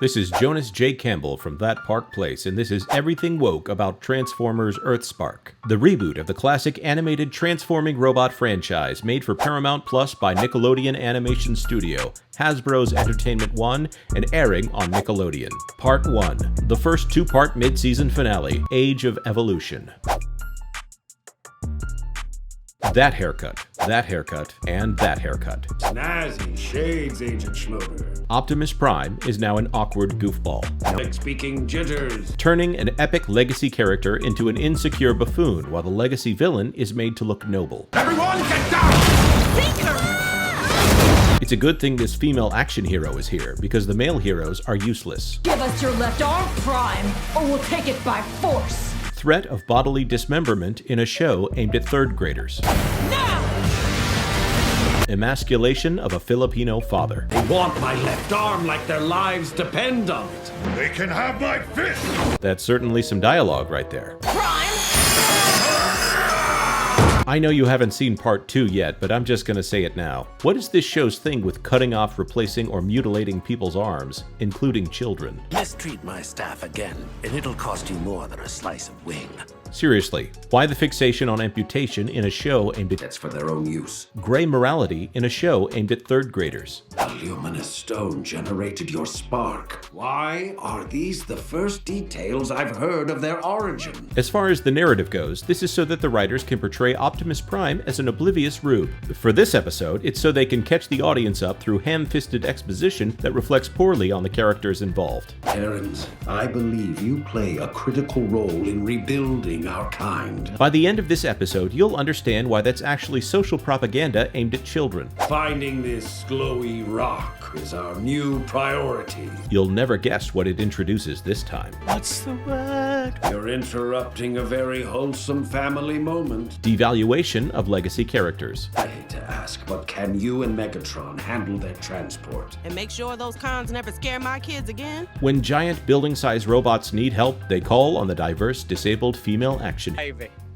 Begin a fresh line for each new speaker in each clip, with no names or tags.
This is Jonas J. Campbell from That Park Place, and this is Everything Woke about Transformers Earthspark, the reboot of the classic animated transforming robot franchise made for Paramount Plus by Nickelodeon Animation Studio, Hasbro's Entertainment One, and airing on Nickelodeon. Part 1, the first two-part mid-season finale, Age of Evolution. That haircut, and that haircut.
Snazzy shades, Agent Schmoder.
Optimus Prime is now an awkward goofball,
Speaking jitters.
turning an epic legacy character into an insecure buffoon while the legacy villain is made to look noble.
Everyone get down!
It's a good thing this female action hero is here, because the male heroes are useless.
Give us your left arm, Prime, or we'll take it by force.
Threat of bodily dismemberment in a show aimed at third graders.
Now!
Emasculation of a Filipino father.
They want my left arm like their lives depend on it.
They can have my fist!
That's certainly some dialogue right there.
Prime!
I know you haven't seen part 2 yet, but I'm just gonna say it now. What is this show's thing with cutting off, replacing, or mutilating people's arms, including children?
Mistreat my staff again, and it'll cost you more than a slice of wing.
Seriously, why the fixation on amputation in a show aimed at
That's for their own use.
gray morality in a show aimed at third graders?
The luminous stone generated your spark. Why are these the first details I've heard of their origin?
As far as the narrative goes, this is so that the writers can portray Optimus Prime as an oblivious rube. For this episode, it's so they can catch the audience up through ham-fisted exposition that reflects poorly on the characters involved.
Terrans, I believe you play a critical role in rebuilding our kind.
By the end of this episode, you'll understand why that's actually social propaganda aimed at children.
Finding this glowy rock is our new priority.
You'll never guess what it introduces this time.
What's the word?
You're interrupting a very wholesome family moment.
Devaluation of legacy characters.
I hate to ask, but can you and Megatron handle their transport?
And make sure those cons never scare my kids again.
When giant building-sized robots need help, they call on the diverse, disabled female action.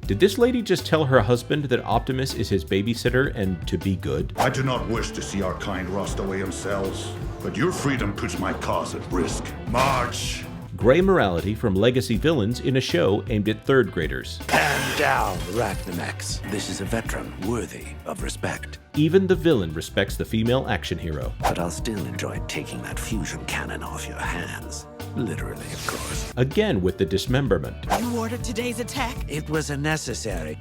Did this lady just tell her husband that Optimus is his babysitter and to be good?
I do not wish to see our kind rust away themselves, but your freedom puts my cause at risk. March!
Gray morality from legacy villains in a show aimed at third graders.
Hand down, Arachnimax. This is a veteran worthy of respect.
Even the villain respects the female action hero.
But I'll still enjoy taking that fusion cannon off your hands. Literally, of course.
Again with the dismemberment.
You ordered today's attack?
It was unnecessary.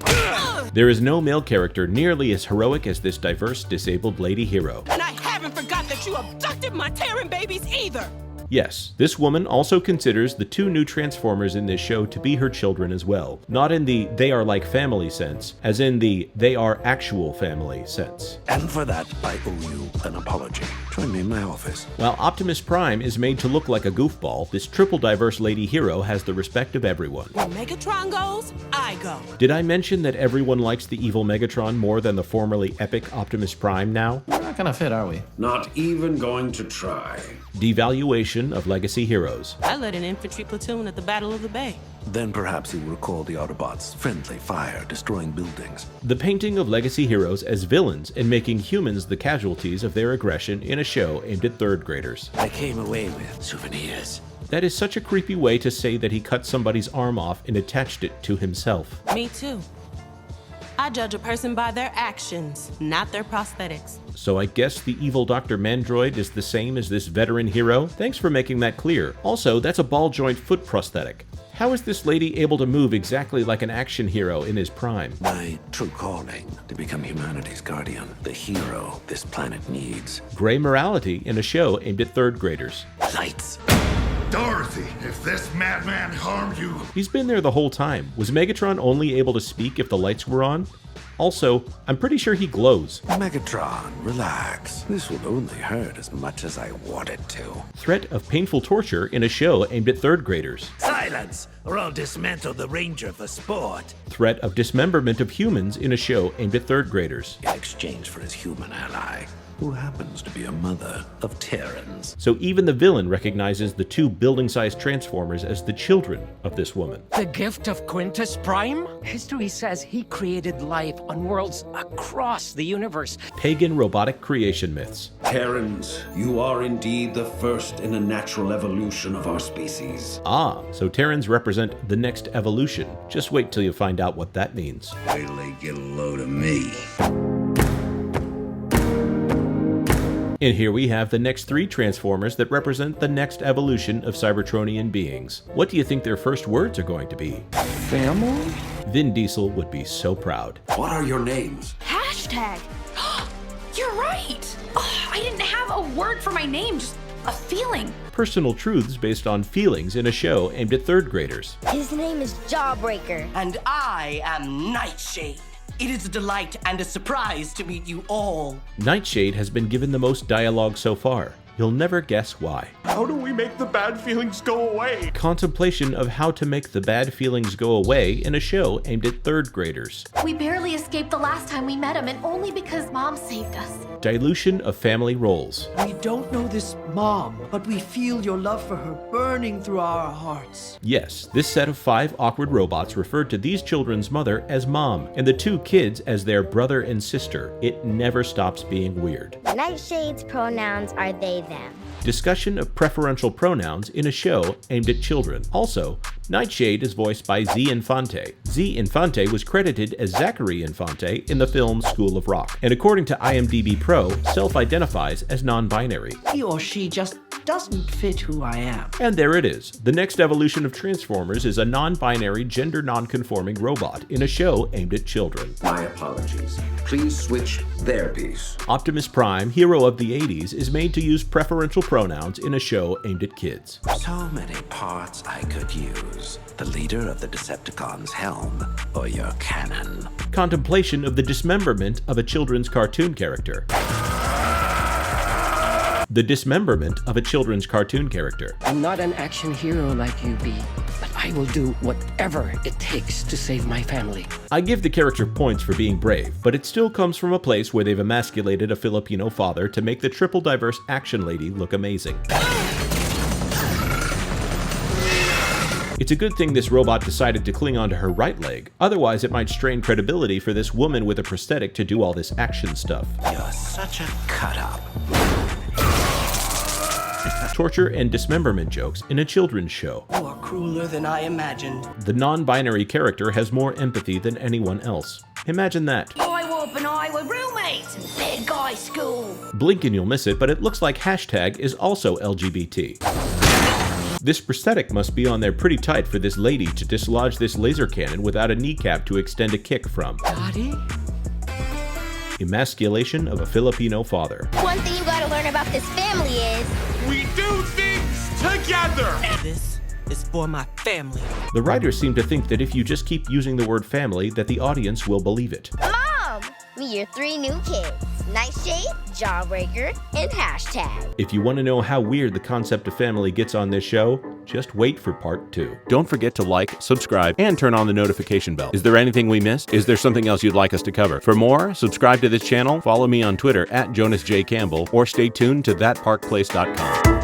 There is no male character nearly as heroic as this diverse, disabled lady hero.
And I haven't forgot that you abducted my Terran babies either!
Yes, this woman also considers the two new Transformers in this show to be her children as well. Not in the they are like family sense, as in the they are actual family sense.
And for that, I owe you an apology. Join me in my office.
While Optimus Prime is made to look like a goofball, this triple diverse lady hero has the respect of everyone.
Where Megatron goes, I go.
Did I mention that everyone likes the evil Megatron more than the formerly epic Optimus Prime now?
We're not gonna fit, are we?
Not even going to try.
Devaluation of legacy heroes.
I led an infantry platoon at the Battle of the Bay.
Then perhaps you'll recall the Autobots' friendly fire destroying buildings.
The painting of legacy heroes as villains and making humans the casualties of their aggression in a show aimed at third graders.
I came away with souvenirs.
That is such a creepy way to say that he cut somebody's arm off and attached it to himself.
Me too. I judge a person by their actions, not their prosthetics.
So I guess the evil Dr. Mandroid is the same as this veteran hero? Thanks for making that clear. Also, that's a ball joint foot prosthetic. How is this lady able to move exactly like an action hero in his prime?
My true calling, to become humanity's guardian, the hero this planet needs.
Gray morality in a show aimed at third graders.
Lights.
Dorothy, if this madman harmed you...
He's been there the whole time. Was Megatron only able to speak if the lights were on? Also, I'm pretty sure he glows.
Megatron, relax. This will only hurt as much as I want it to.
Threat of painful torture in a show aimed at third graders.
Silence, or I'll dismantle the Ranger for sport.
Threat of dismemberment of humans in a show aimed at third graders.
In exchange for his human ally. who happens to be a mother of Terrans.
So even the villain recognizes the two building-sized Transformers as the children of this woman.
The gift of Quintus Prime? History says he created life on worlds across the universe.
Pagan robotic creation myths.
Terrans, you are indeed the first in a natural evolution of our species.
Ah, so Terrans represent the next evolution. Just wait till you find out what that means.
Wait till they get a load of me.
And here we have the next three Transformers that represent the next evolution of Cybertronian beings. What do you think their first words are going to be?
Family?
Vin Diesel would be so proud.
What are your names?
Hashtag. You're right. Oh, I didn't have a word for my name, just a feeling.
Personal truths based on feelings in a show aimed at third graders.
His name is Jawbreaker.
And I am Nightshade. It is a delight and a surprise to meet you all.
Nightshade has been given the most dialogue so far. You'll never guess why.
How do we make the bad feelings go away?
Contemplation of how to make the bad feelings go away in a show aimed at third graders.
We barely escaped the last time we met him, and only because Mom saved us.
Dilution of family roles.
We don't know this mom, but we feel your love for her burning through our hearts.
Yes, this set of 5 awkward robots referred to these children's mother as Mom, and the 2 kids as their brother and sister. It never stops being weird.
Nightshade's pronouns are they, them.
Discussion of preferential pronouns in a show aimed at children. Also, Nightshade is voiced by Z Infante. Z Infante was credited as Zachary Infante in the film School of Rock, and according to IMDb Pro, self-identifies as non-binary.
He or she just doesn't fit who I am.
And there it is. The next evolution of Transformers is a non-binary, gender non-conforming robot in a show aimed at children.
My apologies. Please switch their piece.
Optimus Prime, hero of the 80s, is made to use preferential pronouns in a show aimed at kids.
So many parts I could use. The leader of the Decepticons' helm, or your cannon.
Contemplation of the dismemberment of a children's cartoon character. The dismemberment of a children's cartoon character.
I'm not an action hero like you be, but I will do whatever it takes to save my family.
I give the character points for being brave, but it still comes from a place where they've emasculated a Filipino father to make the triple diverse action lady look amazing. It's a good thing this robot decided to cling onto her right leg, otherwise it might strain credibility for this woman with a prosthetic to do all this action stuff.
You're such a cut-up.
Torture and dismemberment jokes in a children's show.
You are crueler than I imagined.
The non-binary character has more empathy than anyone else. Imagine that.
I Warp and I were roommates in big guy school.
Blink and you'll miss it, but it looks like Hashtag is also LGBT. This prosthetic must be on there pretty tight for this lady to dislodge this laser cannon without a kneecap to extend a kick from.
Daddy?
Emasculation of a Filipino father.
One thing you gotta learn about this family is
We do things together!
This is for my family.
The writers seem to think that if you just keep using the word family, that the audience will believe it.
Mom! Meet your 3 new kids. Nightshade, Jawbreaker, and Hashtag.
If you want to know how weird the concept of family gets on this show, just wait for part 2. Don't forget to like, subscribe, and turn on the notification bell. Is there anything we missed? Is there something else you'd like us to cover? For more, subscribe to this channel, follow me on Twitter @JonasJCampbell, or stay tuned to thatparkplace.com.